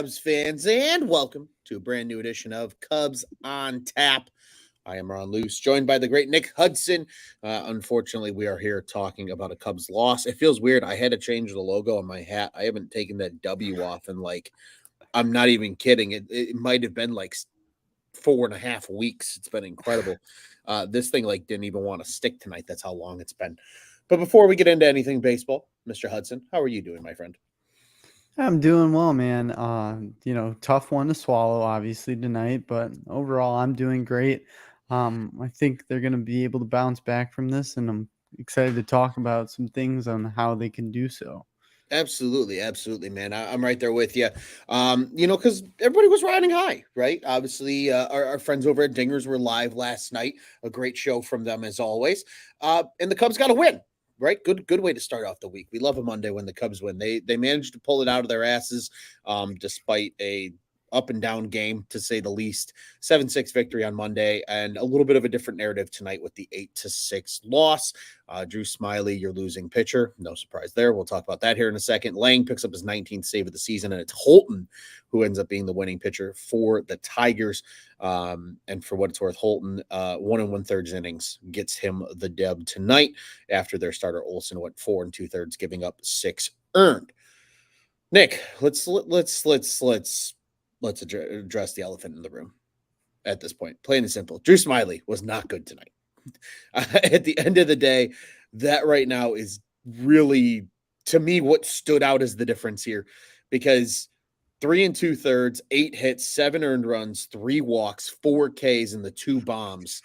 Cubs fans, and welcome to a brand new edition of Cubs on Tap. I am Ron Luce, joined by the great Nick Hudson. Unfortunately, we are here talking about a Cubs loss. It feels weird. I had to change the logo on my hat. I haven't taken that W off in I'm not even kidding. It might have been like 4.5 weeks. It's been incredible. This thing didn't even want to stick tonight. That's how long it's been. But before we get into anything baseball, Mr. Hudson, how are you doing, my friend? I'm doing well, man. Tough one to swallow, obviously, tonight, but overall, I'm doing great. I think they're going to be able to bounce back from this, and I'm excited to talk about some things on how they can do so. Absolutely, absolutely, man. I'm right there with you. Because everybody was riding high, right? Obviously, our friends over at Dingers were live last night. A great show from them as always. And the Cubs got a win, right? Good way to start off the week. We love a Monday when the Cubs win. They managed to pull it out of their asses, despite a up and down game to say the least. 7-6 victory on Monday, and a little bit of a different narrative tonight with the 8-6 loss. Drew Smyly, your losing pitcher. No surprise there. We'll talk about that here in a second. Lang picks up his 19th save of the season, and it's Holton who ends up being the winning pitcher for the Tigers. And for what it's worth, Holton, 1 1/3 innings, gets him the dub tonight after their starter Olson went 4 2/3, giving up 6 earned. Nick, let's address the elephant in the room at this point. Plain and simple. Drew Smyly was not good tonight. At the end of the day, that right now is really, to me, what stood out as the difference here, because 3 2/3, 8 hits, 7 earned runs, 3 walks, 4 Ks, and the 2 bombs.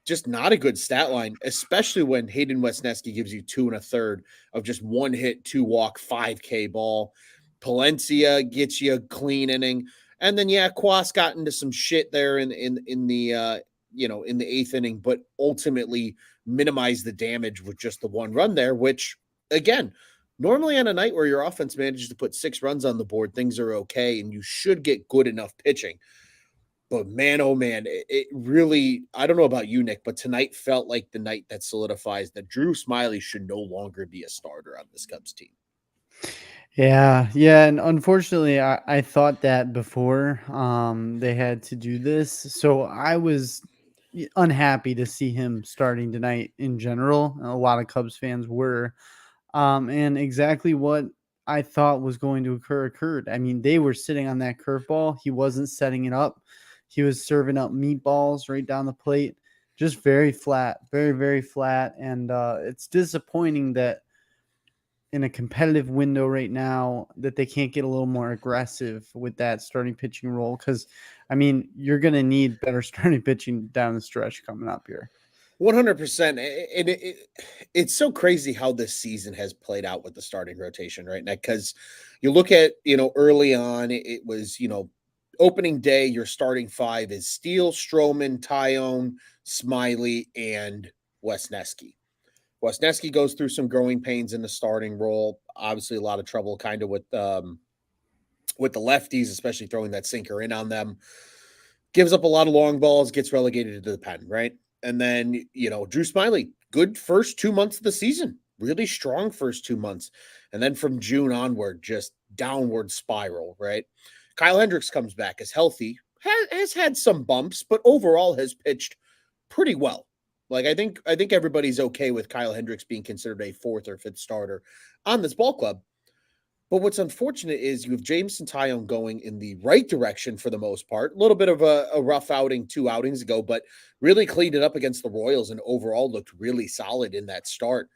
Just not a good stat line, especially when Hayden Wesneski gives you 2 1/3 of just 1 hit, 2 walk, 5K ball. Palencia gets you a clean inning. And then Kwas got into some shit there in the in the eighth inning, but ultimately minimized the damage with just the 1 run there, which again, normally on a night where your offense manages to put 6 runs on the board, things are okay and you should get good enough pitching. But man, oh man, it really, I don't know about you, Nick, but tonight felt like the night that solidifies that Drew Smyly should no longer be a starter on this Cubs team. Yeah, and unfortunately, I thought that before they had to do this, so I was unhappy to see him starting tonight in general. A lot of Cubs fans were. And exactly what I thought was going to occur occurred. I mean, they were sitting on that curveball. He wasn't setting it up. He was serving up meatballs right down the plate. Just very flat, very, very flat. And it's disappointing that in a competitive window right now that they can't get a little more aggressive with that starting pitching role. Because, I mean, you're going to need better starting pitching down the stretch coming up here. 100%. And it's so crazy how this season has played out with the starting rotation, right? Because you look at, early on, it was, opening day, your starting five is Steele, Stroman, Tyone, Smyly, and Wesneski. Wesneski goes through some growing pains in the starting role. Obviously, a lot of trouble kind of with the lefties, especially throwing that sinker in on them. Gives up a lot of long balls, gets relegated to the pen, right? And then, Drew Smyly, good first 2 months of the season, really strong first 2 months. And then from June onward, just downward spiral, right? Kyle Hendricks comes back as healthy, has had some bumps, but overall has pitched pretty well. I think everybody's okay with Kyle Hendricks being considered a fourth or fifth starter on this ball club. But what's unfortunate is you have Jameson Tyone going in the right direction for the most part. A little bit of a rough outing 2 outings ago, but really cleaned it up against the Royals and overall looked really solid in that start.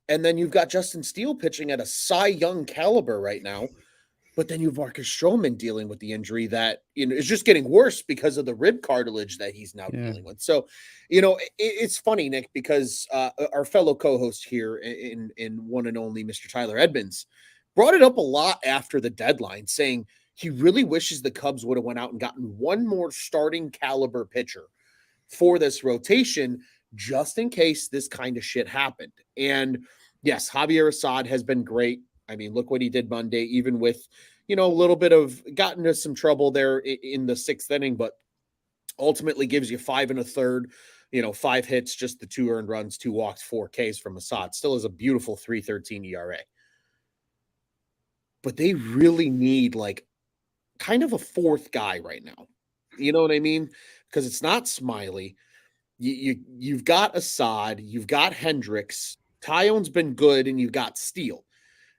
And then you've got Justin Steele pitching at a Cy Young caliber right now. But then you have Marcus Stroman dealing with the injury that is just getting worse because of the rib cartilage that he's now Yeah. dealing with. So, it's funny, Nick, because our fellow co-host here in one and only Mr. Tyler Edmonds brought it up a lot after the deadline, saying he really wishes the Cubs would have went out and gotten one more starting caliber pitcher for this rotation, just in case this kind of shit happened. And yes, Javier Assad has been great. I mean, look what he did Monday, even with, a little bit of got into some trouble there in the sixth inning, but ultimately gives you 5 1/3, 5 hits, just the 2 earned runs, 2 walks, 4 Ks from Assad. Still is a beautiful 3.13 ERA. but they really need like kind of a fourth guy right now. You know what I mean? Because it's not Smyly. You've got Assad, you've got Hendricks, Tyone's been good, and you've got Steele.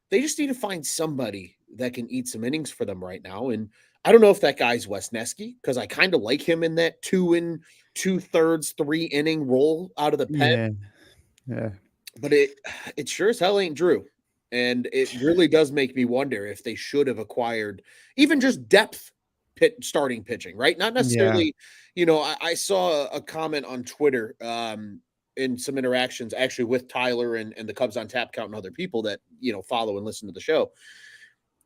They just need to find somebody that can eat some innings for them right now. And I don't know if that guy's Wesneski, because I kind of like him in that 2 2/3, 3 inning role out of the pen. Yeah, yeah, But it sure as hell ain't Drew. And it really does make me wonder if they should have acquired even just depth starting pitching, right? Not yeah, necessarily, I saw a comment on Twitter in some interactions actually with Tyler and the Cubs on Tap Count and other people that, follow and listen to the show.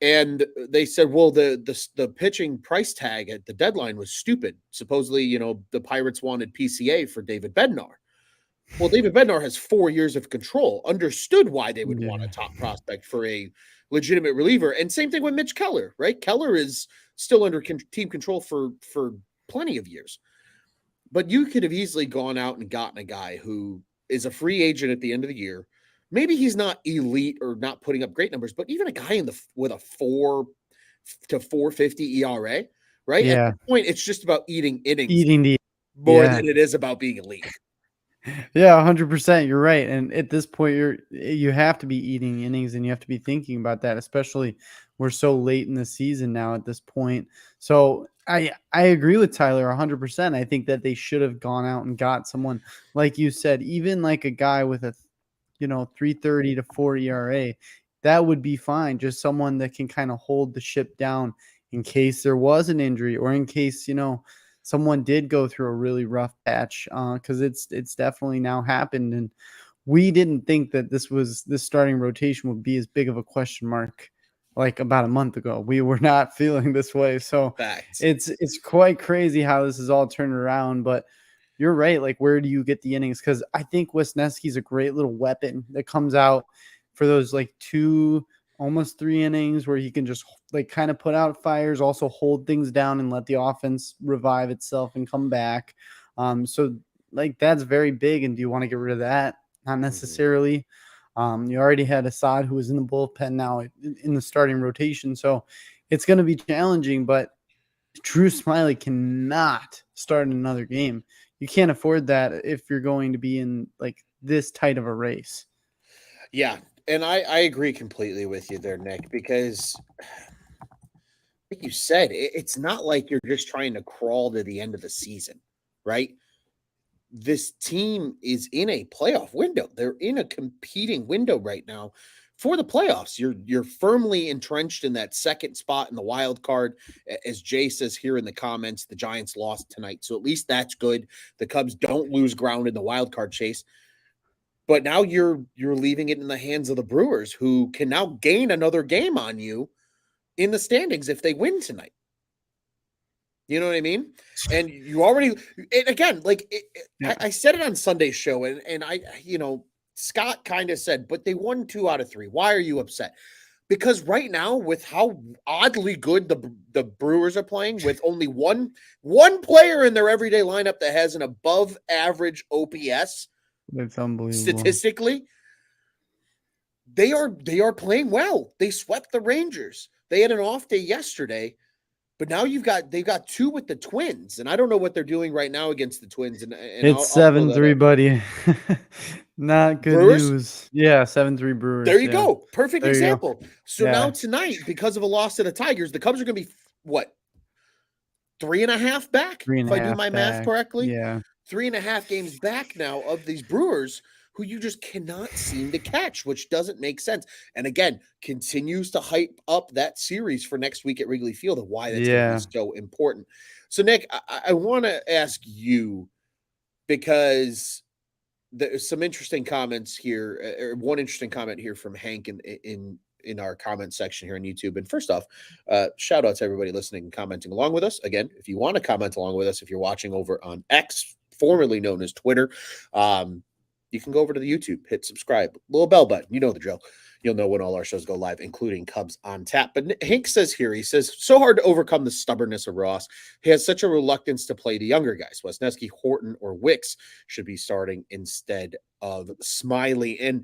And they said, well, the pitching price tag at the deadline was stupid. Supposedly, the Pirates wanted PCA for David Bednar. Well, David Bednar has 4 years of control, understood why they would want a yeah, top prospect for a legitimate reliever. And same thing with Mitch Keller, right? Keller is still under team control for plenty of years. But you could have easily gone out and gotten a guy who is a free agent at the end of the year. Maybe he's not elite or not putting up great numbers, but even a guy with a 4 to 4.50 ERA, right? At yeah. that point, it's just about eating innings Eating the more yeah. than it is about being elite. Yeah, 100%. You're right. And at this point, you have to be eating innings and you have to be thinking about that, especially we're so late in the season now at this point. So I agree with Tyler 100%. I think that they should have gone out and got someone like you said, even like a guy with a 330 to 4 ERA. That would be fine. Just someone that can kind of hold the ship down in case there was an injury or in case, someone did go through a really rough patch, because it's definitely now happened, and we didn't think that this starting rotation would be as big of a question mark like about a month ago. We were not feeling this way, so Facts. it's quite crazy how this is all turned around. But you're right. Like, where do you get the innings? Because I think Wisniewski's a great little weapon that comes out for those like 2, almost 3 innings where he can just like kind of put out fires, also hold things down and let the offense revive itself and come back. So like that's very big. And do you want to get rid of that? Not Mhm. necessarily. You already had Assad who was in the bullpen now in the starting rotation, so it's going to be challenging. But Drew Smyly cannot start another game. You can't afford that if you're going to be in like this tight of a race. Yeah, and I agree completely with you there, Nick, because like you said, it's not like you're just trying to crawl to the end of the season, right? This team is in a playoff window. They're in a competing window right now for the playoffs. You're firmly entrenched in that second spot in the wild card. As Jay says here in the comments, the Giants lost tonight, so at least that's good. The Cubs don't lose ground in the wild card chase. But now you're leaving it in the hands of the Brewers, who can now gain another game on you in the standings if they win tonight. You know what I mean? And you already, and again, like Yeah, I said it on Sunday's show, and Scott kind of said, but they won 2 out of 3. Why are you upset? Because right now, with how oddly good the Brewers are playing, with only one player in their everyday lineup that has an above average OPS it's unbelievable. statistically, they are playing well. They swept the Rangers. They had an off day yesterday, but now they've got 2 with the Twins, and I don't know what they're doing right now against the Twins, and It's I'll pull that 7-3, up. buddy. Not good Brewers, news. Yeah, 7-3 there Brewers. you Yeah. go, perfect There you go. example. So now Yeah. tonight, because of a loss to the Tigers, the Cubs are going to be what, 3.5 back, Three and if a I do half my math back. correctly. Yeah. 3.5 games back now of these Brewers who you just cannot seem to catch, which doesn't make sense. And again, continues to hype up that series for next week at Wrigley Field and why that's going to be Yeah. so important. So, Nick, I want to ask you, because there's some interesting comments here, or one interesting comment here from Hank in our comment section here on YouTube. And first off, shout out to everybody listening and commenting along with us. Again, if you want to comment along with us, if you're watching over on X, formerly known as Twitter, you can go over to the YouTube, hit subscribe, little bell button. You know the drill. You'll know when all our shows go live, including Cubs on Tap. But Hank says here, he says, so hard to overcome the stubbornness of Ross. He has such a reluctance to play the younger guys. Wesneski, Horton, or Wicks should be starting instead of Smyly. And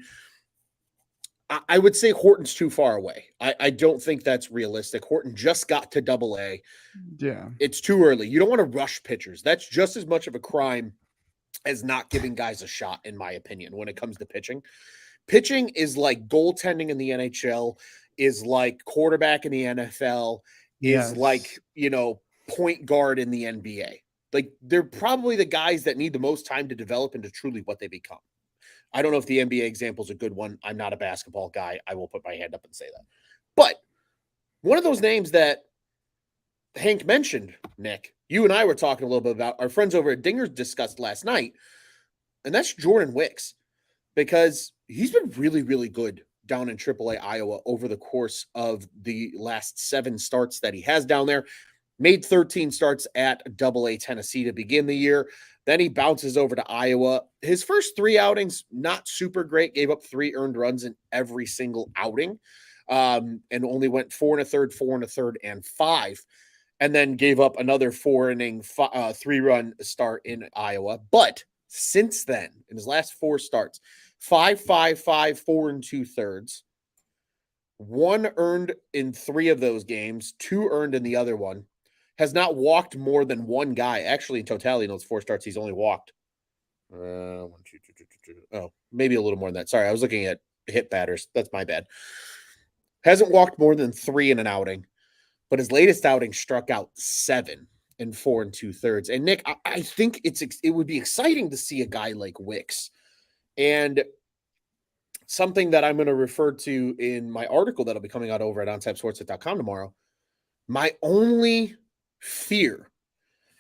I would say Horton's too far away. I don't think that's realistic. Horton just got to double A. Yeah. It's too early. You don't want to rush pitchers. That's just as much of a crime as not giving guys a shot, in my opinion, when it comes to pitching. Pitching is like goaltending in the NHL, is like quarterback in the NFL, is like, Yes. point guard in the NBA. Like they're probably the guys that need the most time to develop into truly what they become. I don't know if the NBA example is a good one. I'm not a basketball guy. I will put my hand up and say that. But one of those names that Hank mentioned, Nick, you and I were talking a little bit about, our friends over at Dingers discussed last night, and that's Jordan Wicks, because he's been really, really good down in AAA Iowa over the course of the last 7 starts that he has down there. Made 13 starts at AA Tennessee to begin the year. Then he bounces over to Iowa. His first 3 outings, not super great. Gave up 3 earned runs in every single outing, and only went 4 and a third, 4 and a third, and 5. And then gave up another 4-inning, 3-run start in Iowa. But since then, in his last 4 starts, 5.55, 4 and 2/3. 1 earned in 3 of those games, 2 earned in the other one. Has not walked more than 1 guy. Actually, in totality, in those 4 starts, he's only walked 1, 2, 2, 2, 2, 2. Oh, maybe a little more than that. Sorry, I was looking at hit batters. That's my bad. Hasn't walked more than 3 in an outing, but his latest outing struck out 7 in 4 and 2/3. And Nick, I think it would be exciting to see a guy like Wicks. And something that I'm going to refer to in my article that'll be coming out over at OnTapSports.com tomorrow. My only fear,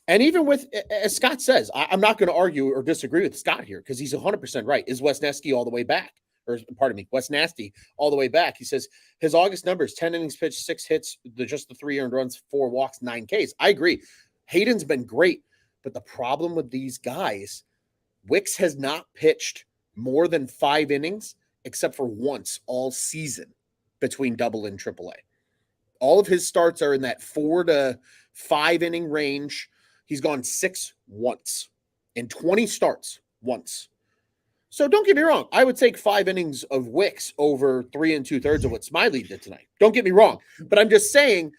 and even with, as Scott says, I'm not going to argue or disagree with Scott here because he's 100% right, is Wesneski all the way back. Or pardon me, Wes Nasty all the way back. He says his August numbers: 10 innings pitched, 6 hits, just the 3 earned runs, 4 walks, 9 Ks. I agree. Hayden's been great, but the problem with these guys, Wicks has not pitched more than 5 innings except for once all season between double and triple A. All of his starts are in that 4 to 5 inning range. He's gone 6 once in 20 starts once. So don't get me wrong. I would take 5 innings of Wicks over 3 and 2/3 of what Smyly did tonight. Don't get me wrong. But I'm just saying,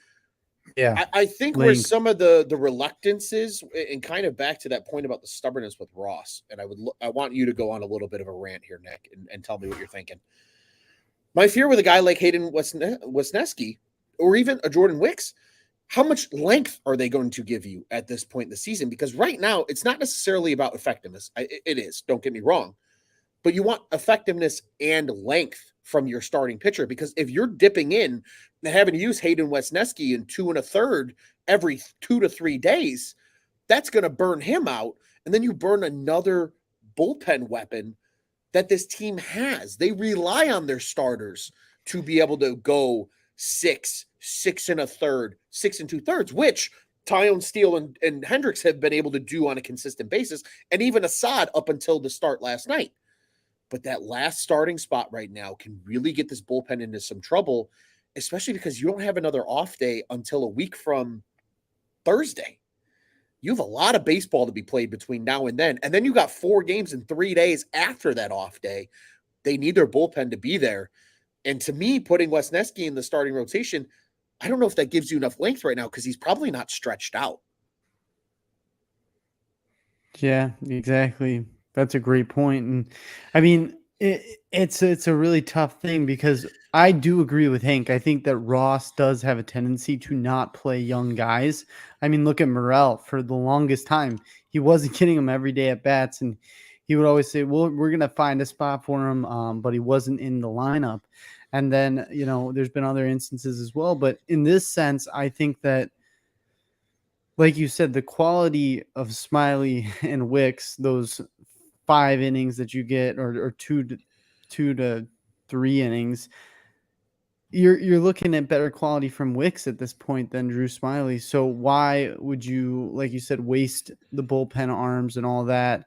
Yeah. I think where Length. some of the reluctance is, and kind of back to that point about the stubbornness with Ross, and I want you to go on a little bit of a rant here, Nick, and tell me what you're thinking. My fear with a guy like Hayden Wesneski, or even a Jordan Wicks, how much length are they going to give you at this point in the season? Because right now, it's not necessarily about effectiveness. It is, don't get me wrong, but you want effectiveness and length from your starting pitcher, because if you're dipping in and having to use Hayden Wesneski in 2 1/3 every 2 to 3 days, that's going to burn him out. And then you burn another bullpen weapon that this team has. They rely on their starters to be able to go 6, 6 1/3, 6 2/3, which Tyone Steele and Hendricks have been able to do on a consistent basis, and even Assad up until the start last night. But that last starting spot right now can really get this bullpen into some trouble, especially because you don't have another off day until a week from Thursday. You have a lot of baseball to be played between now and then. And then you got 4 games in 3 days after that off day. They need their bullpen to be there. And to me, putting Wesneski in the starting rotation, I don't know if that gives you enough length right now because he's probably not stretched out. Yeah, exactly. That's a great point. And I mean, it's a really tough thing because I do agree with Hank. I think that Ross does have a tendency to not play young guys. I mean, look at Morel for the longest time. He wasn't getting them every day at bats, and he would always say, "Well, we're gonna find a spot for him," but he wasn't in the lineup. And then there's been other instances as well. But in this sense, I think that, like you said, the quality of Smyly and Wicks, those 5 innings that you get, or 2 to 3 innings, you're looking at better quality from Wicks at this point than Drew Smyly. So why would you, like you said, waste the bullpen arms and all that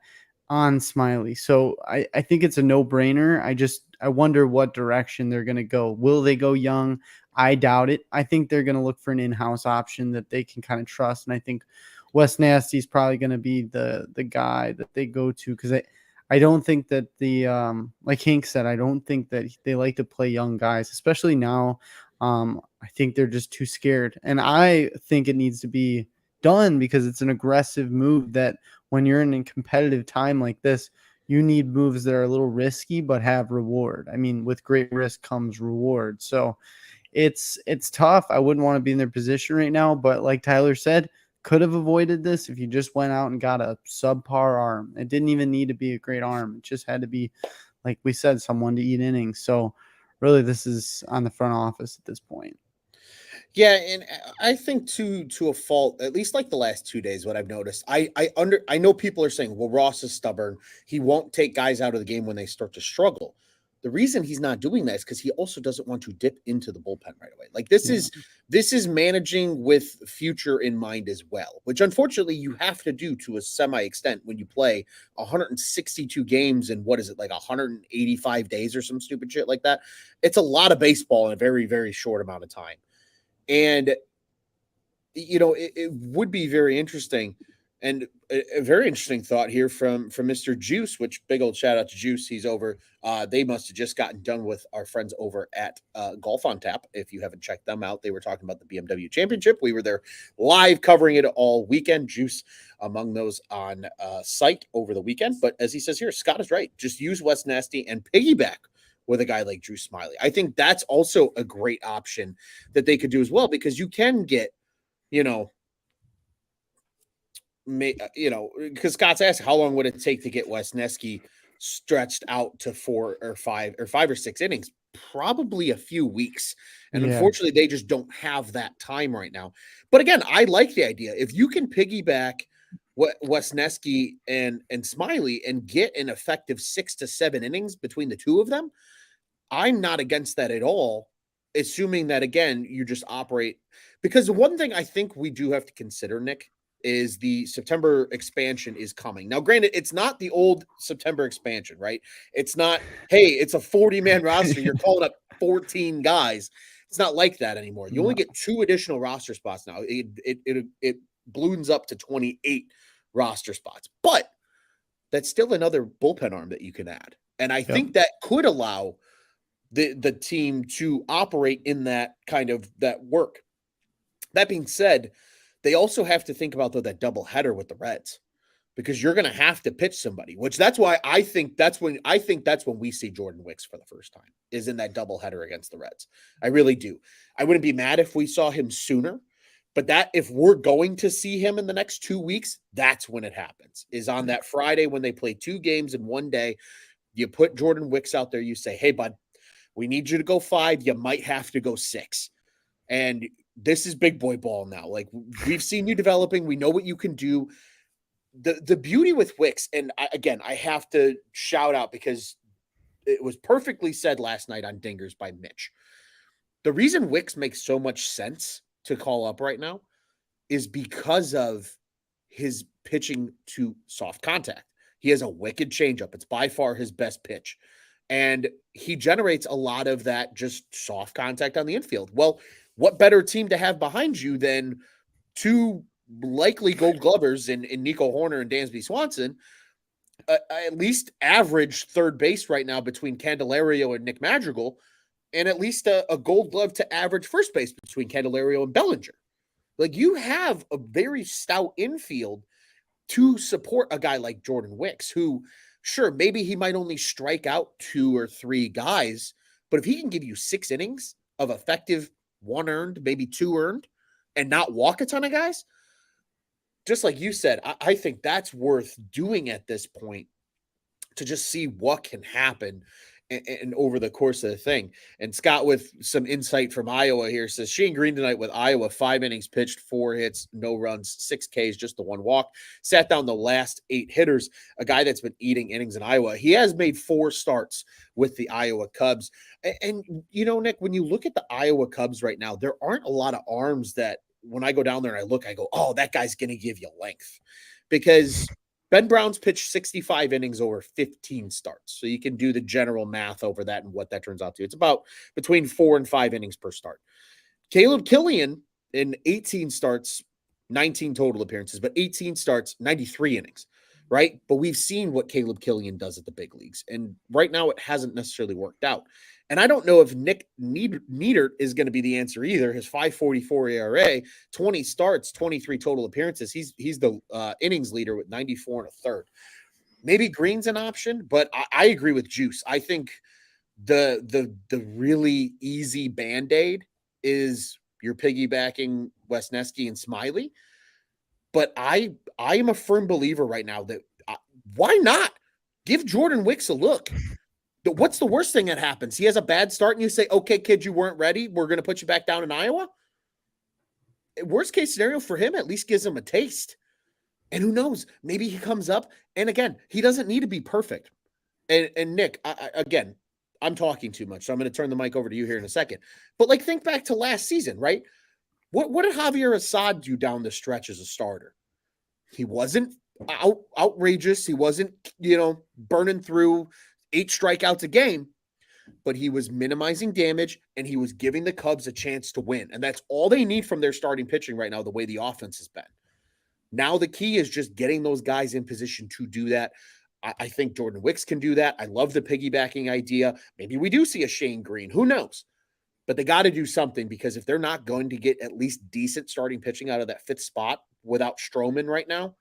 on Smyly? So I think it's a no-brainer. I wonder what direction they're going to go. Will they go young? I doubt it. I think they're going to look for an in-house option that they can kind of trust. And I think Wes Nasty is probably going to be the guy that they go to, because I I don't think that like Hank said, I don't think that they like to play young guys, especially now. I think they're just too scared. And I think it needs to be done because it's an aggressive move that when you're in a competitive time like this, you need moves that are a little risky but have reward. I mean, with great risk comes reward. So it's tough. I wouldn't want to be in their position right now, but like Tyler said, could have avoided this if you just went out and got a subpar arm. It didn't even need to be a great arm. It just had to be, like we said, someone to eat innings. So really, this is on the front office at this point. Yeah, and I think to a fault, at least like the last 2 days, what I've noticed, I know people are saying, well, Ross is stubborn. He won't take guys out of the game when they start to struggle. The reason he's not doing that is because he also doesn't want to dip into the bullpen right away. Like Yeah. this is managing with future in mind as well, which unfortunately you have to do to a semi extent when you play 162 games in what is it, like 185 days or some stupid shit like that. It's a lot of baseball in a very, very short amount of time. And it would be very interesting, and a very interesting thought here from Mr. Juice, which big old shout out to Juice. He's over. They must have just gotten done with our friends over at Golf on Tap. If you haven't checked them out, they were talking about the BMW Championship. We were there live covering it all weekend. Juice among those on site over the weekend. But as he says here, Scott is right. Just use Wes Nasty and piggyback with a guy like Drew Smyly. I think that's also a great option that they could do as well, because you can get, you know, because Scott's asked how long would it take to get Wesneski stretched out to 4 or 5 or 6 innings? Probably a few weeks. And Yeah. unfortunately, they just don't have that time right now. But again, I like the idea. If you can piggyback what Wesneski and Smyly and get an effective 6 to 7 innings between the two of them, I'm not against that at all, assuming that again you just operate, because the one thing I think we do have to consider, Nick, is the September expansion is coming. Now, granted, it's not the old September expansion, right? It's not, hey, it's a 40-man roster. You're calling up 14 guys. It's not like that anymore. You only No. get 2 additional roster spots now. It balloons up to 28 roster spots, but that's still another bullpen arm that you can add. And I Yep. think that could allow the team to operate in that kind of that work. That being said, they also have to think about though that double header with the Reds, because you're going to have to pitch somebody, which that's why I think that's when we see Jordan Wicks for the first time, is in that double header against the Reds. I really do. I wouldn't be mad if we saw him sooner, but that if we're going to see him in the next 2 weeks, that's when it happens, is on that Friday when they play 2 games in one day. You put Jordan Wicks out there, you say, hey, bud, we need you to go 5. You might have to go 6. And this is big boy ball now. Like, we've seen you developing. We know what you can do. The beauty with Wicks, and again, I have to shout out because it was perfectly said last night on Dingers by Mitch. The reason Wicks makes so much sense to call up right now is because of his pitching to soft contact. He has a wicked changeup. It's by far his best pitch. And he generates a lot of that just soft contact on the infield. Well, what better team to have behind you than two likely gold glovers in Nico Horner and Dansby Swanson, at least average third base right now between Candelario and Nick Madrigal, and at least a gold glove to average first base between Candelario and Bellinger. Like, you have a very stout infield to support a guy like Jordan Wicks, who, sure, maybe he might only strike out 2 or 3 guys, but if he can give you 6 innings of effective 1 earned, maybe 2 earned, and not walk a ton of guys, just like you said, I think that's worth doing at this point to just see what can happen and over the course of the thing. And Scott, with some insight from Iowa here, says Shane Green tonight with Iowa, 5 innings pitched, 4 hits, no runs, 6 Ks, just the 1 walk. Sat down the last 8 hitters. A guy that's been eating innings in Iowa. He has made 4 starts with the Iowa Cubs. And Nick, when you look at the Iowa Cubs right now, there aren't a lot of arms that when I go down there and I look, I go, oh, that guy's going to give you length, because Ben Brown's pitched 65 innings over 15 starts. So you can do the general math over that and what that turns out to. It's about between 4 and 5 innings per start. Caleb Killian in 18 starts, 19 total appearances, but 18 starts, 93 innings, right? But we've seen what Caleb Killian does at the big leagues. And right now it hasn't necessarily worked out. And I don't know if Nick Niedert is going to be the answer either. His 5.44 ERA, 20 starts, 23 total appearances. He's the innings leader with 94 and a third. Maybe Green's an option, but I agree with Juice. I think the really easy band-aid is you're piggybacking Wesneski and Smyly. But I am a firm believer right now that why not give Jordan Wicks a look? What's the worst thing that happens? He has a bad start and you say, okay, kid, you weren't ready. We're going to put you back down in Iowa. Worst case scenario for him, at least gives him a taste. And who knows? Maybe he comes up. And again, he doesn't need to be perfect. And Nick, again, I'm talking too much. So I'm going to turn the mic over to you here in a second. But like, think back to last season, right? What did Javier Assad do down the stretch as a starter? He wasn't outrageous. He wasn't, burning through 8 strikeouts a game, but he was minimizing damage and he was giving the Cubs a chance to win. And that's all they need from their starting pitching right now, the way the offense has been. Now the key is just getting those guys in position to do that. I think Jordan Wicks can do that. I love the piggybacking idea. Maybe we do see a Shane Green. Who knows? But they got to do something, because if they're not going to get at least decent starting pitching out of that 5th spot without Stroman right now,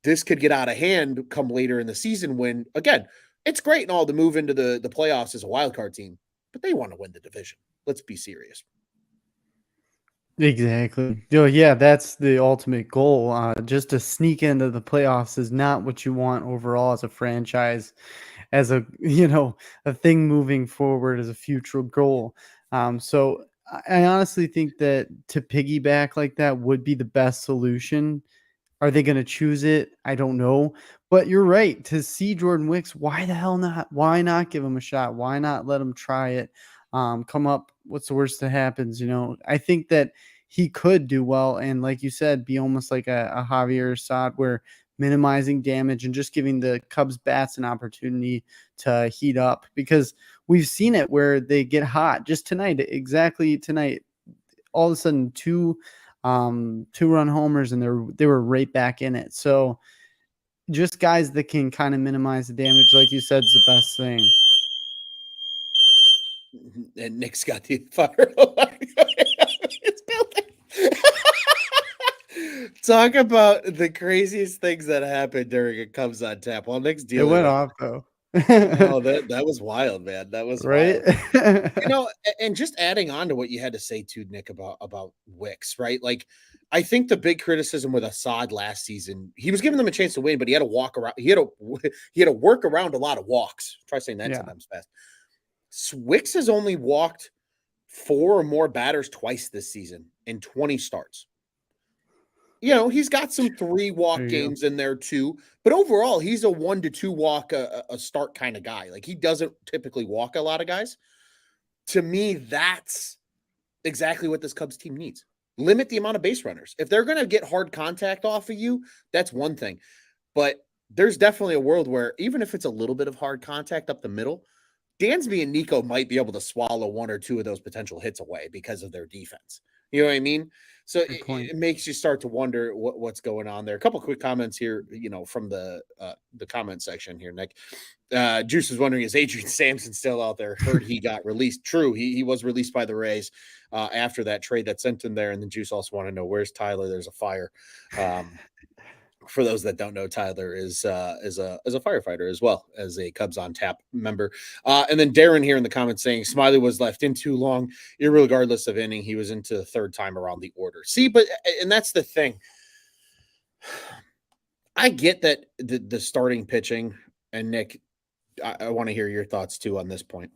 this could get out of hand come later in the season when, again, it's great and all to move into the playoffs as a wild card team, but they want to win the division. Let's be serious. Exactly. Yeah, that's the ultimate goal. Just to sneak into the playoffs is not what you want overall as a franchise, as a a thing moving forward as a future goal. So I honestly think that to piggyback like that would be the best solution. Are they going to choose it? I don't know. But you're right. To see Jordan Wicks, why the hell not? Why not give him a shot? Why not let him try it? Come up. What's the worst that happens? I think that he could do well. And like you said, be almost like a Javier Assad, where minimizing damage and just giving the Cubs bats an opportunity to heat up, because we've seen it where they get hot. Just tonight, exactly tonight, all of a sudden 2-run homers, and they were right back in it. So just guys that can kind of minimize the damage, like you said, is the best thing. And Nick's got the fire alarm. It's building. Talk about the craziest things that happened during a Cubs on Tap while Nick's It dealing went with off though. Oh, that was wild, man. That was Right? wild. And just adding on to what you had to say too, Nick, about Wicks, right? Like, I think the big criticism with Assad last season, he was giving them a chance to win, but he had to walk around. He had to work around a lot of walks. Try saying that Yeah. 10 times fast. Wicks has only walked 4 or more batters twice this season in 20 starts. He's got some 3 walk games in there too, but overall, he's a 1 to 2 walk a start kind of guy. Like, he doesn't typically walk a lot of guys. To me, that's exactly what this Cubs team needs. Limit the amount of base runners. If they're going to get hard contact off of you, that's one thing. But there's definitely a world where even if it's a little bit of hard contact up the middle, Dansby and Nico might be able to swallow 1 or 2 of those potential hits away because of their defense. You know what I mean? So it makes you start to wonder what's going on there. A couple quick comments here, from the comment section here, Nick. Juice is wondering, is Adrian Sampson still out there? Heard he got released. True, he was released by the Rays after that trade that sent him there. And then Juice also want to know, where's Tyler? There's a fire. For those that don't know, Tyler is a firefighter as well as a Cubs on Tap member. And then Darren here in the comments saying Smyly was left in too long, irregardless of inning. He was into the 3rd time around the order. See, and that's the thing. I get that the starting pitching, and Nick, I want to hear your thoughts too on this point.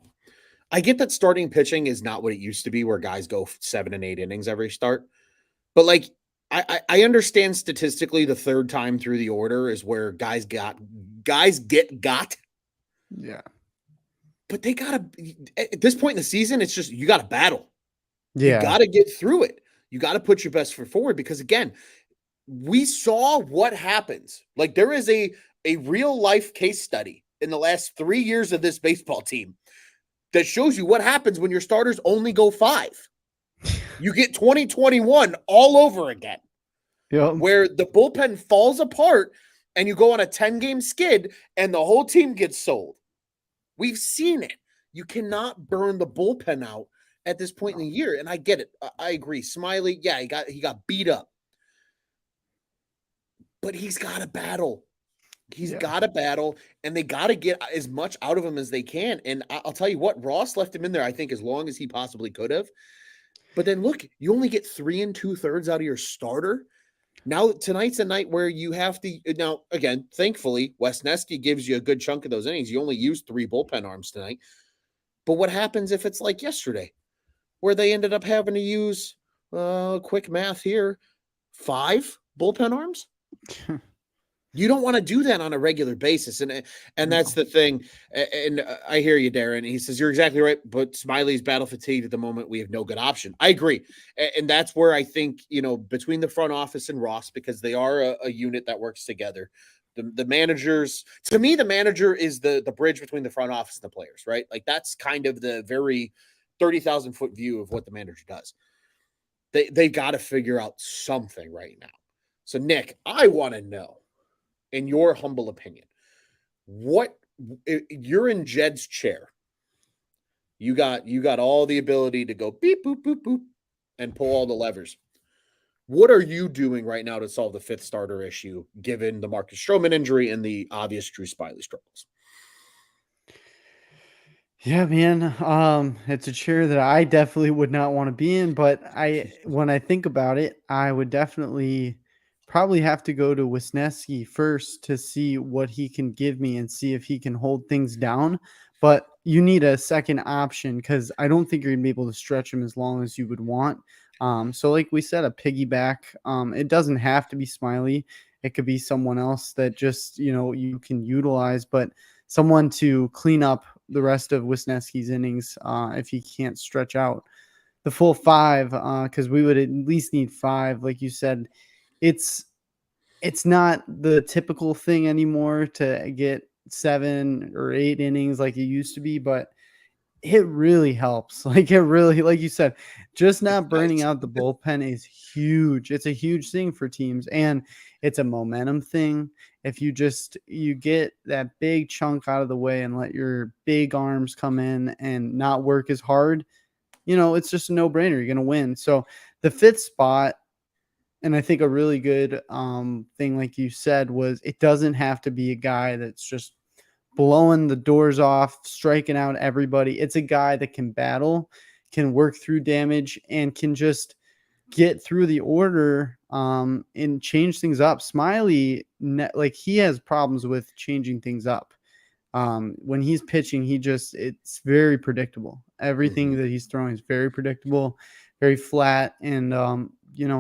I get that starting pitching is not what it used to be, where guys go 7 and 8 innings every start. But like, I understand statistically the 3rd time through the order is where guys get got. Yeah. But they gotta, at this point in the season, it's just, you gotta battle. Yeah. You gotta get through it. You gotta put your best foot forward, because again, we saw what happens. Like, there is a real life case study in the last 3 years of this baseball team that shows you what happens when your starters only go 5. You get 2021 all over again, where the bullpen falls apart and you go on a 10-game skid and the whole team gets sold. We've seen it. You cannot burn the bullpen out at this point in the year. And I get it. I agree. Smyly, yeah, he got beat up. But he's got to battle. He's Yeah. got to battle, and they got to get as much out of him as they can. And I'll tell you what, Ross left him in there, I think, as long as he possibly could have. But then look, you only get 3 2/3 out of your starter. Now, tonight's a night where you have to. Now, again, thankfully, Wesneski gives you a good chunk of those innings. You only used 3 bullpen arms tonight. But what happens if it's like yesterday, where they ended up having to use, quick math here, 5 bullpen arms? You don't want to do that on a regular basis, and that's No. the thing. And I hear you, Darren. He says you're exactly right. But Smyly's battle fatigued at the moment. We have no good option. I agree, and that's where I think between the front office and Ross, because they are a unit that works together. The managers, to me, the manager is the bridge between the front office and the players, right? Like that's kind of the very 30,000-foot view of what the manager does. They got to figure out something right now. So Nick, I want to know, in your humble opinion, what you're in Jed's chair. You got all the ability to go beep boop boop boop and pull all the levers. What are you doing right now to solve the 5th starter issue, given the Marcus Stroman injury and the obvious Drew Smyly struggles? Yeah, man. It's a chair that I definitely would not want to be in, but when I think about it, I would definitely probably have to go to Wisniewski first to see what he can give me and see if he can hold things down. But you need a second option because I don't think you're gonna be able to stretch him as long as you would want. So like we said, a piggyback. It doesn't have to be Smyly. It could be someone else that just you can utilize, but someone to clean up the rest of Wisniewski's innings if he can't stretch out the full 5, because we would at least need 5. Like you said, it's it's not the typical thing anymore to get 7 or 8 innings like it used to be, but it really helps. Like it really, like you said, just It's not burning nice. out the bullpen is huge. It's a huge thing for teams, and it's a momentum thing. If you get that big chunk out of the way and let your big arms come in and not work as hard, it's just a no-brainer. You're gonna win. So the 5th spot, and I think a really good thing, like you said, was it doesn't have to be a guy that's just blowing the doors off, striking out everybody. It's a guy that can battle, can work through damage, and can just get through the order and change things up. Smyly, like he has problems with changing things up. When he's pitching, it's very predictable. Everything Mhm. that he's throwing is very predictable, very flat, and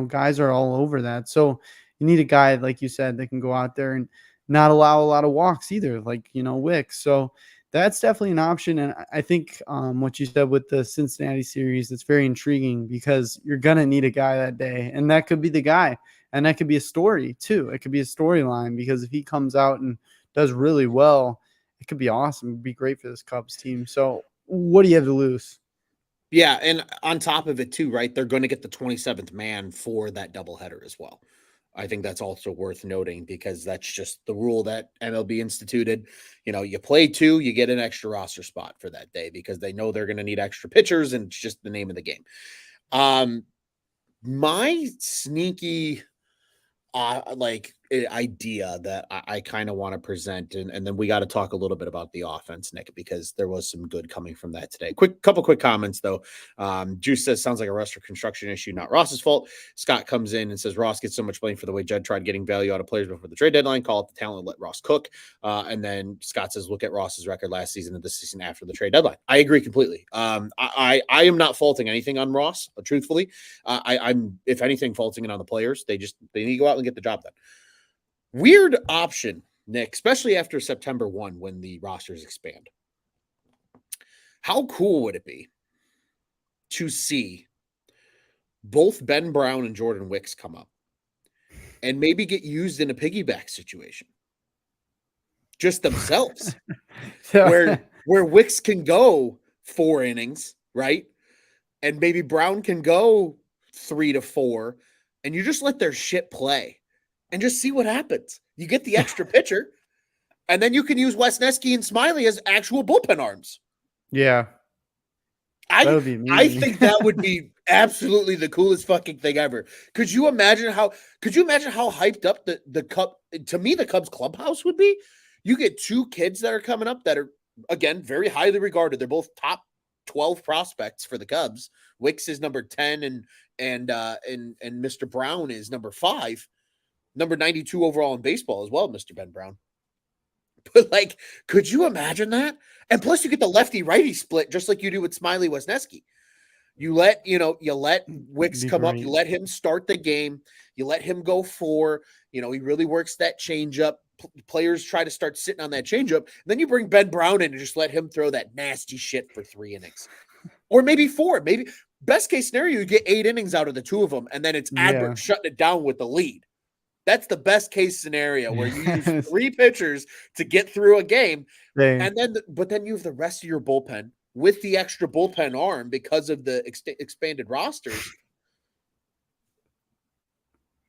guys are all over that. So you need a guy like you said that can go out there and not allow a lot of walks either, like Wick. So that's definitely an option. And I think what you said with the Cincinnati series, it's very intriguing because you're gonna need a guy that day, and that could be the guy, and that could be a story too. It could be a storyline because if he comes out and does really well, it could be awesome. It'd be great for this Cubs team. So what do you have to lose? Yeah, and on top of it too, right? They're going to get the 27th man for that doubleheader as well. I think that's also worth noting because that's just the rule that MLB instituted. You play 2, you get an extra roster spot for that day because they know they're going to need extra pitchers, and it's just the name of the game. My sneaky idea that I kind of want to present, and then we got to talk a little bit about the offense, Nick, because there was some good coming from that today. Quick comments though. Juice says sounds like a roster construction issue, not Ross's fault. Scott comes in and says Ross gets so much blame for the way Jed tried getting value out of players before the trade deadline. Call it the talent, let Ross cook. And then Scott says look at Ross's record last season and this season after the trade deadline. I agree completely. I am not faulting anything on Ross, truthfully. I'm, if anything, faulting it on the players. They need to go out and get the job done. Weird option, Nick, especially after September 1 when the rosters expand. How cool would it be to see both Ben Brown and Jordan Wicks come up and maybe get used in a piggyback situation? Just themselves. So, Where Wicks can go 4 innings, right? And maybe Brown can go 3 to 4, and you just let their shit play and just see what happens. You get the extra pitcher, and then you can use Wesneski and Smyly as actual bullpen arms. Yeah, that I would be I amazing. think that would be absolutely the coolest fucking thing ever. Could you imagine how hyped up the Cub to me the Cubs clubhouse would be? You get two kids that are coming up that are again very highly regarded. They're both top 12 prospects for the Cubs. Wicks is number 10 and Mr. Brown is number 5, number 92 overall in baseball as well, Mr. Ben Brown. But like, could you imagine that? And plus, you get the lefty righty split just like you do with Smyly Wesneski. You let Wicks Be come up, you great. let him start the game, you let him go for, he really works that changeup. Players try to start sitting on that changeup. Then you bring Ben Brown in and just let him throw that nasty shit for 3 innings. Or maybe 4. Maybe best case scenario, you get 8 innings out of the two of them, and then it's Yeah. Adbert shutting it down with the lead. That's the best case scenario where you use Yes. 3 pitchers to get through a game, They and then you have the rest of your bullpen with the extra bullpen arm because of the expanded rosters.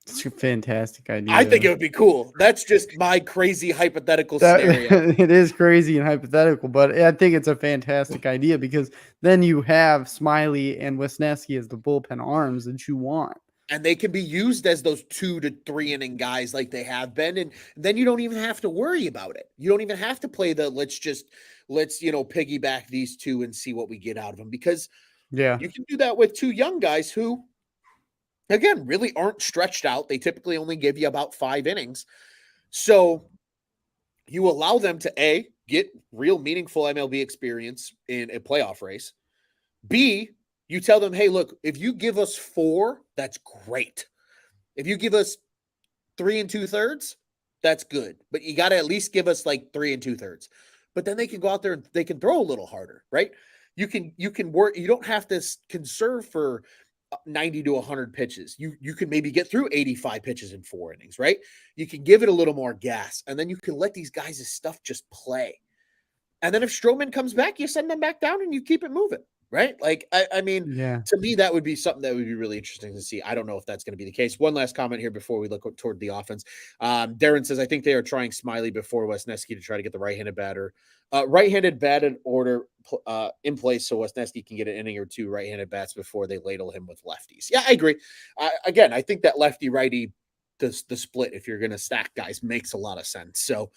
It's a fantastic I think idea. it would be cool. That's just my crazy hypothetical That scenario. it is crazy and hypothetical, but I think it's a fantastic idea because then you have Smyly and Wisniewski as the bullpen arms that you want. And they can be used as those 2 to 3 inning guys like they have been. And then you don't even have to worry about it. You don't even have to play the let's piggyback these two and see what we get out of them, because Yeah. you can do that with 2 young guys who, again, really aren't stretched out. They typically only give you about 5 innings. So you allow them to A, get real meaningful MLB experience in a playoff race. B, you tell them, hey, look, if you give us 4, that's great. If you give us 3 2/3, that's good. But you got to at least give us like 3 2/3. But then they can go out there and they can throw a little harder, right? You can work. You don't have to conserve for 90 to 100 pitches. You can maybe get through 85 pitches in 4 innings, right? You can give it a little more gas, and then you can let these guys' stuff just play. And then if Stroman comes back, you send them back down and you keep it moving, right? Like, I mean, Yeah. to me, that would be something that would be really interesting to see. I don't know if that's going to be the case. One last comment here before we look toward the offense. Darren says, I think they are trying Smyly before Wesneski to try to get the right-handed batted order in place so Wesneski can get an inning or 2 right-handed bats before they ladle him with lefties. Yeah, I agree. Again, I think that lefty-righty, the split, if you're going to stack guys, makes a lot of sense. So,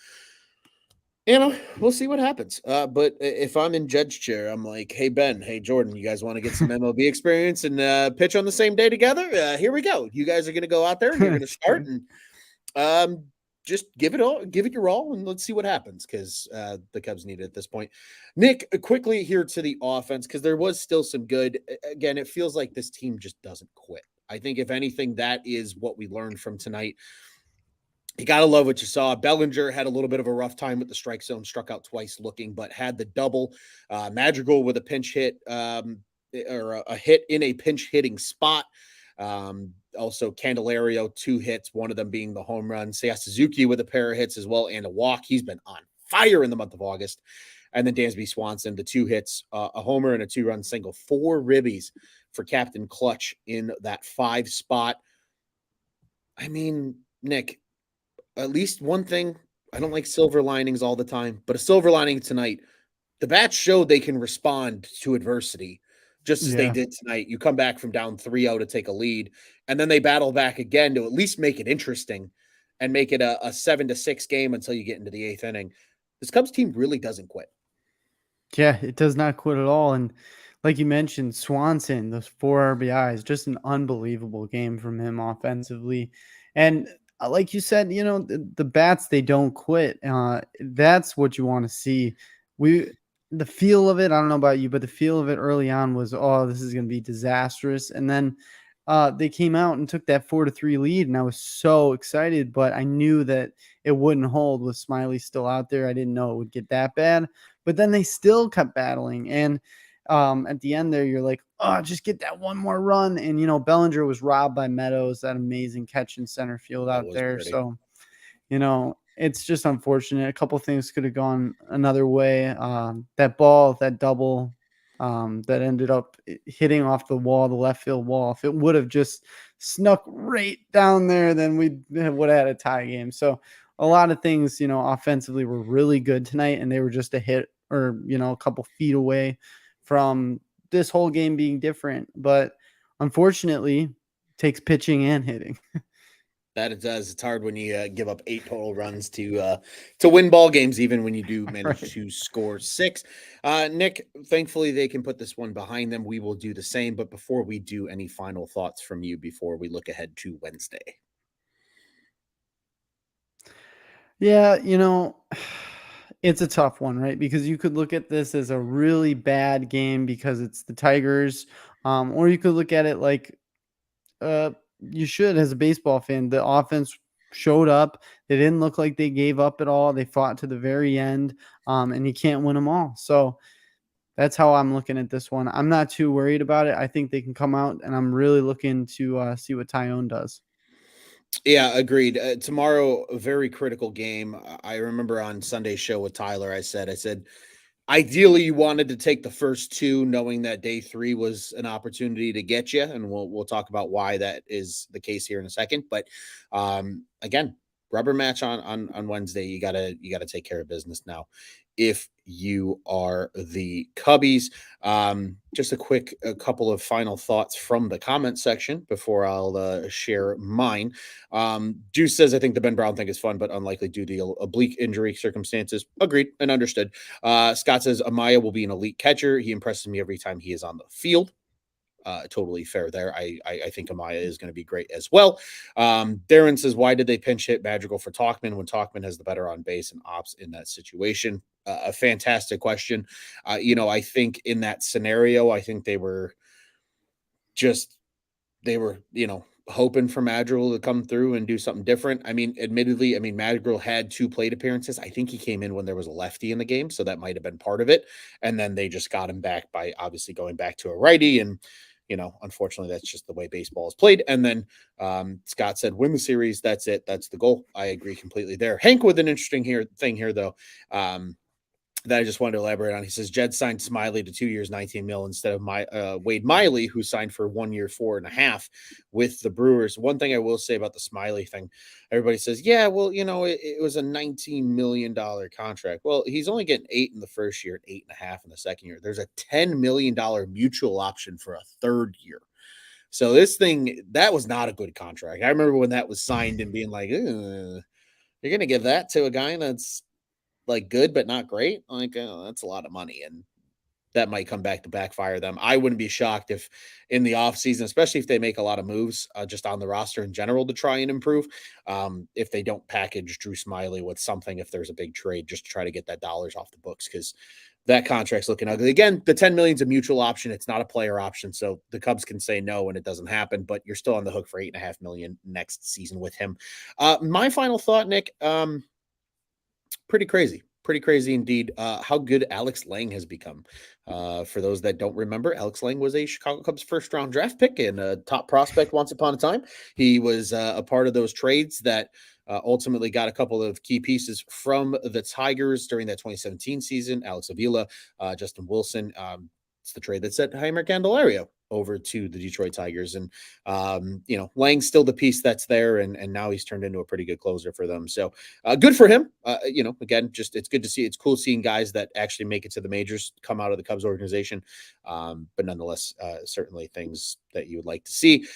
we'll see what happens. But if I'm in judge chair, I'm like, hey, Ben, hey, Jordan, you guys want to get some MLB experience and pitch on the same day together? Here we go. You guys are going to go out there and you're going to start and just give it your all, and let's see what happens, because the Cubs need it at this point. Nick, quickly here to the offense, because there was still some good. Again, it feels like this team just doesn't quit. I think if anything, that is what we learned from tonight. You got to love what you saw. Bellinger had a little bit of a rough time with the strike zone, struck out twice looking, but had the double. Madrigal with a pinch hit or a hit in a pinch hitting spot. Also, Candelario, 2 hits, one of them being the home run. Seiya Suzuki with a pair of hits as well and a walk. He's been on fire in the month of August. And then Dansby Swanson, the 2 hits, a homer and a 2-run single, 4 ribbies for Captain Clutch in that 5 spot. I mean, Nick, at least one thing, I don't like silver linings all the time, but a silver lining tonight, the bats showed they can respond to adversity just as they Yeah. did tonight. You come back from down 3-0 to take a lead, and then they battle back again to at least make it interesting and make it a 7-6 game until you get into the 8th inning. This Cubs team really doesn't quit. Yeah, it does not quit at all. And like you mentioned, Swanson, those 4 RBIs, just an unbelievable game from him offensively. And like you said, the bats, they don't quit. That's what you want to see. The feel of it, I don't know about you, but the feel of it early on was, oh, this is going to be disastrous. And then they came out and took that 4-3 lead, and I was so excited, but I knew that it wouldn't hold with Smyly still out there. I didn't know it would get that bad. But then they still kept battling. And at the end there, you're like, oh, just get that one more run. And, Bellinger was robbed by Meadows, that amazing catch in center field That out was there. pretty. So, it's just unfortunate. A couple things could have gone another way. That ball, that double that ended up hitting off the wall, the left field wall, if it would have just snuck right down there, then we would have had a tie game. So, a lot of things, offensively were really good tonight, and they were just a hit or, a couple feet away from this whole game being different. But unfortunately, takes pitching and hitting. That it does. It's hard when you give up 8 total runs to win ball games, even when you do manage Right. to score 6. Nick, thankfully they can put this one behind them. We will do the same. But before we do, any final thoughts from you before we look ahead to Wednesday? Yeah, it's a tough one, right? Because you could look at this as a really bad game because it's the Tigers, or you could look at it like uh, you should as a baseball fan. The offense showed up. They didn't look like they gave up at all. They fought to the very end, and you can't win them all. So that's how I'm looking at this one. I'm not too worried about it. I think they can come out, and I'm really looking to see what Tyone does. Yeah, agreed. Tomorrow, a very critical game. I remember on Sunday's show with Tyler, I said, ideally, you wanted to take the first 2, knowing that day 3 was an opportunity to get you, and we'll talk about why that is the case here in a second. But again, rubber match on Wednesday. You gotta take care of business now. If you are the Cubbies, just a couple of final thoughts from the comment section before I'll share mine. Juice says, I think the Ben Brown thing is fun, but unlikely due to oblique injury circumstances. Agreed and understood. Scott says Amaya will be an elite catcher. He impresses me every time he is on the field. Totally fair there. I think Amaya is going to be great as well. Darren says, why did they pinch hit Madrigal for Talkman when Talkman has the better on base and ops in that situation? A fantastic question. I think in that scenario, I think just they were, hoping for Madrigal to come through and do something different. I mean, admittedly, Madrigal had 2 plate appearances. I think he came in when there was a lefty in the game, so that might have been part of it. And then they just got him back by obviously going back to a righty. And, unfortunately, that's just the way baseball is played. And then Scott said, win the series. That's it. That's the goal. I agree completely there. Hank with an interesting thing here, though. That I just wanted to elaborate on. He says Jed signed Smyly to 2 years, 19 mil instead of Wade Miley, who signed for 1 year, 4.5 with the Brewers. One thing I will say about the Smyly thing, everybody says, yeah, well, it was a $19 million contract. Well, he's only getting 8 in the first year and 8.5 in the second year. There's a $10 million mutual option for a third year. So this thing, that was not a good contract. I remember when that was signed and being like, you're going to give that to a guy that's like good but not great, like that's a lot of money, and that might come back to backfire them. I wouldn't be shocked if in the offseason, especially if they make a lot of moves just on the roster in general to try and improve, if they don't package Drew Smyly with something, if there's a big trade, just to try to get that dollars off the books, because that contract's looking ugly. Again, the 10 million is a mutual option. It's not a player option. So the Cubs can say no when it doesn't happen, but you're still on the hook for 8.5 million next season with him. My final thought, Nick, pretty crazy indeed. How good Alex Lang has become. For those that don't remember, Alex Lang was a Chicago Cubs first round draft pick and a top prospect once upon a time. He was a part of those trades that ultimately got a couple of key pieces from the Tigers during that 2017 season. Alex Avila, Justin Wilson. It's the trade that sent Heimer Candelario over to the Detroit Tigers. And, Lang's still the piece that's there. And now he's turned into a pretty good closer for them. So good for him. Again, just it's good to see. It's cool seeing guys that actually make it to the majors come out of the Cubs organization. But nonetheless, certainly things that you would like to see.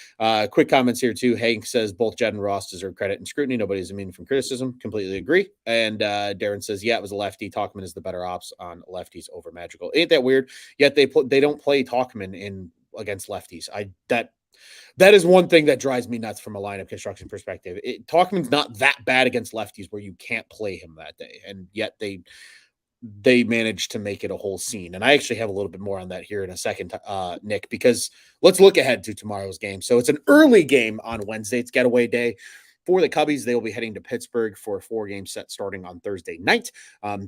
Quick comments here too. Hank says both Jed and Ross deserve credit and scrutiny. Nobody's immune from criticism. Completely agree. And Darren says, yeah, it was a lefty. Talkman is the better ops on lefties over Magical. Ain't that weird? Yet they don't play Talkman in against lefties. That is one thing that drives me nuts from a lineup construction perspective. Talkman's not that bad against lefties where you can't play him that day, and yet they managed to make it a whole scene. And I actually have a little bit more on that here in a second, Nick, because let's look ahead to tomorrow's game. So it's an early game on Wednesday. It's getaway day. For the Cubbies, they will be heading to Pittsburgh for a 4-game set starting on Thursday night.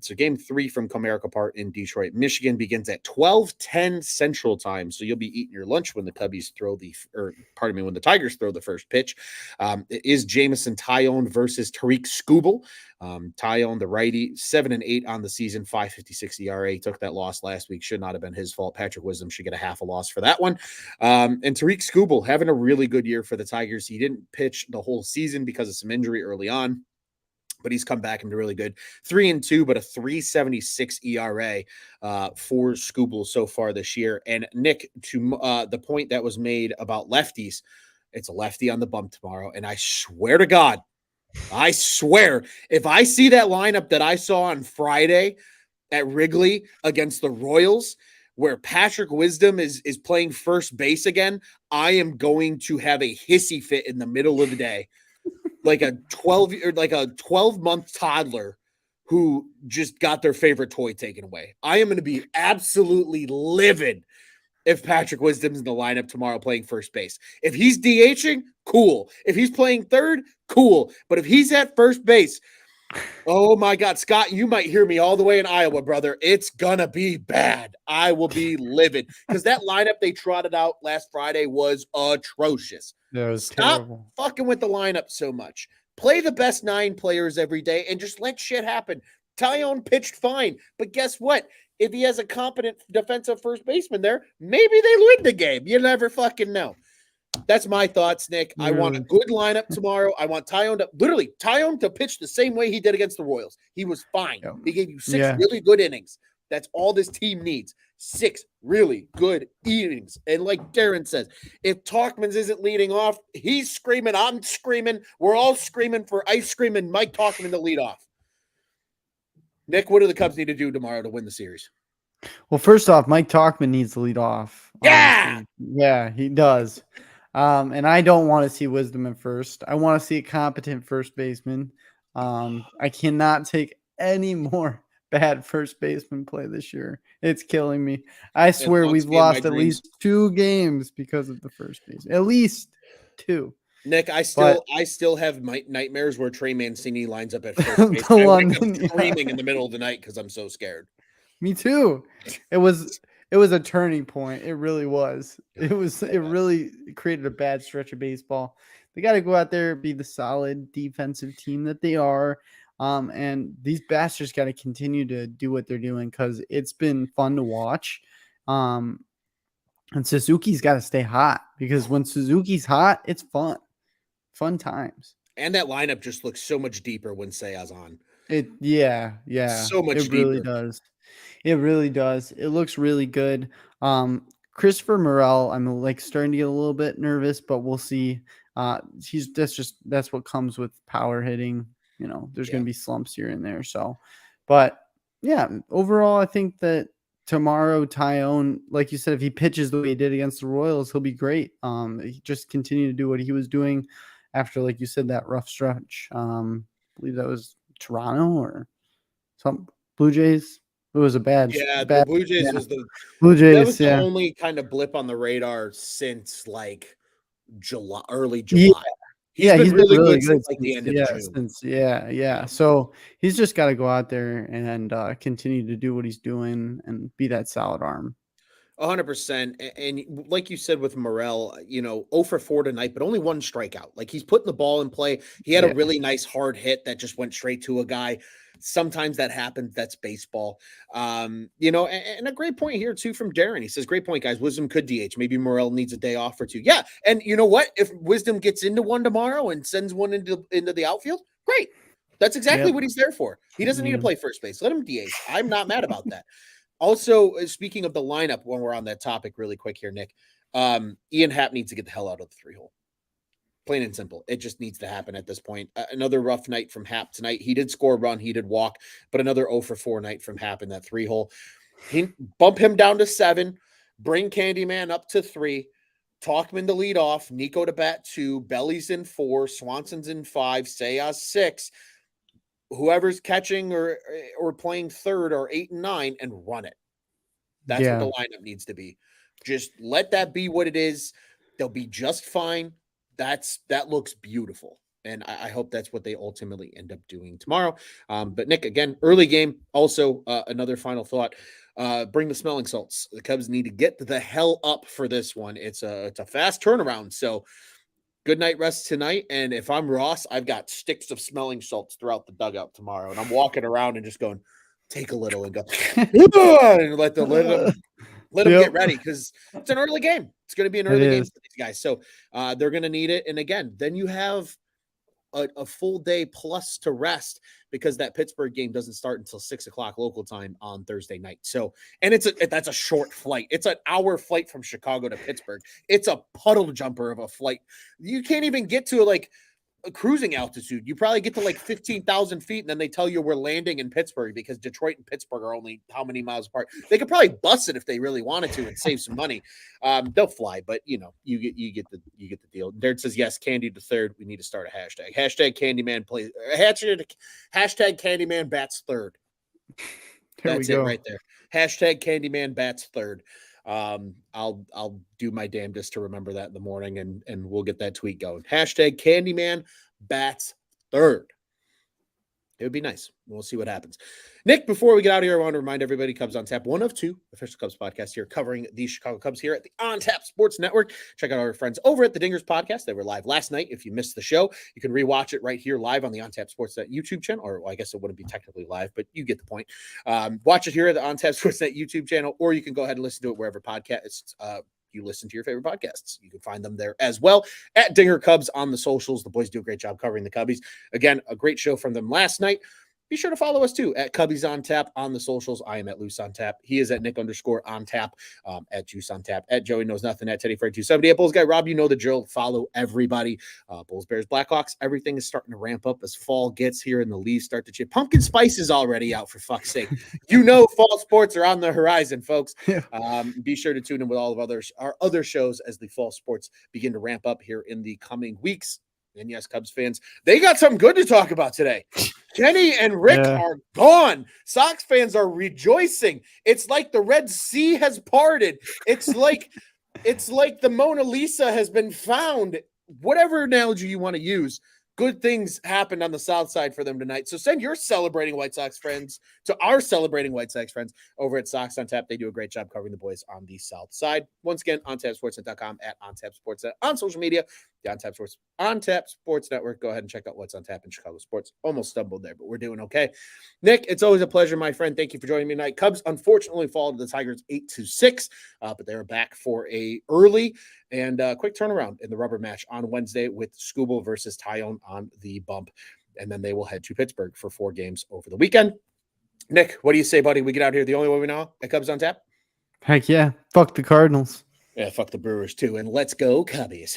So game 3 from Comerica Park in Detroit, Michigan begins at 12:10 Central Time. So you'll be eating your lunch when the when the Tigers throw the first pitch. It is Jamison Tyone versus Tariq Skubal. Tyone, the righty, 7-8 on the season, 5.56 ERA. Took that loss last week. Should not have been his fault. Patrick Wisdom should get a half a loss for that one. And Tariq Skubal having a really good year for the Tigers. He didn't pitch the whole season because of some injury early on. but he's come back into really good 3-2, but a 3.76 ERA for Scooble so far this year. And Nick, to the point that was made about lefties, it's a lefty on the bump tomorrow. And I swear to God, I swear, if I see that lineup that I saw on Friday at Wrigley against the Royals, where Patrick Wisdom is playing first base again, I am going to have a hissy fit in the middle of the day, like a 12-month toddler who just got their favorite toy taken away. I am going to be absolutely livid if Patrick Wisdom's in the lineup tomorrow playing first base. If he's DHing, cool. If he's playing third, cool. But if he's at first base, oh my God, Scott, you might hear me all the way in Iowa, brother. It's gonna be bad. I will be livid because that lineup they trotted out last Friday was atrocious. That was Stop terrible. fucking with the lineup so much. Play the best 9 players every day and just let shit happen. Tyone pitched fine, but guess what? If he has a competent defensive first baseman there, maybe they win the game. You never fucking know. That's my thoughts, Nick. I want a Really. good lineup tomorrow. I want Tyone to pitch the same way he did against the Royals. He was fine. Yep. He gave you 6 Yeah. really good innings. That's all this team needs. 6 really good innings. And like Darren says, if Talkman's isn't leading off, he's screaming, I'm screaming. We're all screaming for ice cream and Mike Talkman to lead off. Nick, what do the Cubs need to do tomorrow to win the series? Well, first off, Mike Talkman needs to lead off. Yeah. Honestly. Yeah, he does. And I don't want to see Wisdom at first. I want to see a competent first baseman. I cannot take any more bad first baseman play this year. It's killing me. I It swear haunts we've me in my lost at dreams. least 2 games because of the first base. At least 2. Nick, I But still have my nightmares where Trey Mancini lines up at first base. the I wake up London, yeah. screaming in the middle of the night because I'm so scared. Me too. It was a turning point. It really was. It really created a bad stretch of baseball. They got to go out there, be the solid defensive team that they are. And these bastards got to continue to do what they're doing because it's been fun to watch. And Suzuki's got to stay hot because when Suzuki's hot, it's fun. Fun times. And that lineup just looks so much deeper when Seiya's on. Yeah. So much It really deeper. does. It really does. It looks really good. Christopher Morel, I'm like starting to get a little bit nervous, but we'll see. That's what comes with power hitting. You know, there's Yeah. going to be slumps here and there. So, but yeah, overall, I think that tomorrow, Tyone, like you said, if he pitches the way he did against the Royals, he'll be great. He just continue to do what he was doing after, like you said, that rough stretch. I believe that was Toronto or some Blue Jays. It was a Yeah, the bad, Blue Jays yeah. was Blue that was Jays, the yeah. only kind of blip on the radar since like early Yeah, July. He's been he's been really really good since good like the end of June. yeah. Yeah. So he's just got to go out there and continue to do what he's doing and be that solid arm. 100%. And like you said with Morel, 0 for 4 tonight, but only 1 strikeout. Like he's putting the ball in play. He had a Yeah, really nice hard hit that just went straight to a guy. Sometimes that happens. That's baseball. And a great point here too from Darren. He says, great point, guys. Wisdom could DH. Maybe Morel needs a day off or 2. Yeah. And you know what? If Wisdom gets into one tomorrow and sends one into the outfield, great. That's exactly yep, what he's there for. He doesn't need to yeah, play first base. Let him DH. I'm not mad about that. Also, speaking of the lineup, when we're on that topic, really quick here, Nick, Ian Happ needs to get the hell out of the 3-hole. Plain and simple. It just needs to happen at this point. Another rough night from Happ tonight. He did score a run, he did walk, but another 0 for 4 night from Happ in that 3-hole. He bump him down to 7, bring Candyman up to 3, Talkman to lead off, Nico to bat 2, Belly's in 4, Swanson's in 5, Seiya's 6. Whoever's catching or playing third or 8 and 9 and run it. That's what the yeah. lineup needs to be. Just let that be what it is. They'll be just fine. That looks beautiful. And I hope that's what they ultimately end up doing tomorrow. But Nick, again, early game. Also, another final thought. Bring the smelling salts. The Cubs need to get the hell up for this one. It's a fast turnaround. So good night rest tonight. And if I'm Ross, I've got sticks of smelling salts throughout the dugout tomorrow. And I'm walking around and just going, take a little and go, and let them Yep, get ready because it's an early game. It's going to be an it early game is. for these guys. So they're going to need it. And again, then you have a full day plus to rest because that Pittsburgh game doesn't start until 6 o'clock local time on Thursday night. So, and that's a short flight. It's an hour flight from Chicago to Pittsburgh. It's a puddle jumper of a flight. You can't even get to like a cruising altitude. You probably get to like 15,000 feet, and then they tell you we're landing in Pittsburgh because Detroit and Pittsburgh are only how many miles apart. They could probably bus it if they really wanted to and save some money. They'll fly, but you get the deal. Dard says yes, Candy the third. We need to start a hashtag. Hashtag Candyman plays. Hashtag Candyman bats third. That's it right there. Hashtag Candyman bats third. I'll do my damnedest to remember that in the morning, and we'll get that tweet going. Hashtag Candyman bats third. It would be nice. We'll see what happens. Nick, before we get out of here, I want to remind everybody Cubs on Tap, one of two official Cubs podcasts here covering the Chicago Cubs here at the On Tap Sports Network. Check out our friends over at the Dingers podcast. They were live last night. If you missed the show, you can rewatch it right here live on the On Tap Sports Net YouTube channel, or I guess it wouldn't be technically live, but you get the point. Watch it here at the On Tap Sports Net YouTube channel, or you can go ahead and listen to it wherever podcasts you listen to your favorite podcasts. You can find them there as well at Dinger Cubs on the socials. The boys do a great job covering the Cubbies. Again, a great show from them last night. Be sure to follow us too at Cubbies on Tap on the socials. I am at Loose on Tap. He is at Nick_on Tap, at Juice on Tap, at Joey Knows Nothing, at Teddy Fred 270, at Bulls Guy Rob. You know the drill. Follow everybody. Bulls, Bears, Blackhawks. Everything is starting to ramp up as fall gets here and the leaves start to chip. Pumpkin spice is already out, for fuck's sake. You know fall sports are on the horizon, folks. Be sure to tune in with all of our other shows as the fall sports begin to ramp up here in the coming weeks. And yes, Cubs fans, they got something good to talk about today. Kenny and Rick are gone. Sox fans are rejoicing. It's like the Red Sea has parted. It's like the Mona Lisa has been found. Whatever analogy you want to use, good things happened on the South Side for them tonight. So send your celebrating White Sox friends to our celebrating White Sox friends over at Sox on Tap. They do a great job covering the boys on the South Side. Once again, ontapsportsnet.com, at ontapsportsnet on social media. The On Tap Sports Network. Go ahead and check out what's on tap in Chicago sports. Almost stumbled there, but we're doing okay. Nick, it's always a pleasure, my friend. Thank you for joining me tonight. Cubs unfortunately fall to the Tigers 8-6, but they're back for a early and quick turnaround in the rubber match on Wednesday with Skubal versus Tyone on the bump. And then they will head to Pittsburgh for 4 games over the weekend. Nick, what do you say, buddy? We get out here the only way we know at Cubs on Tap? Heck yeah. Fuck the Cardinals. Yeah, fuck the Brewers too. And let's go Cubbies.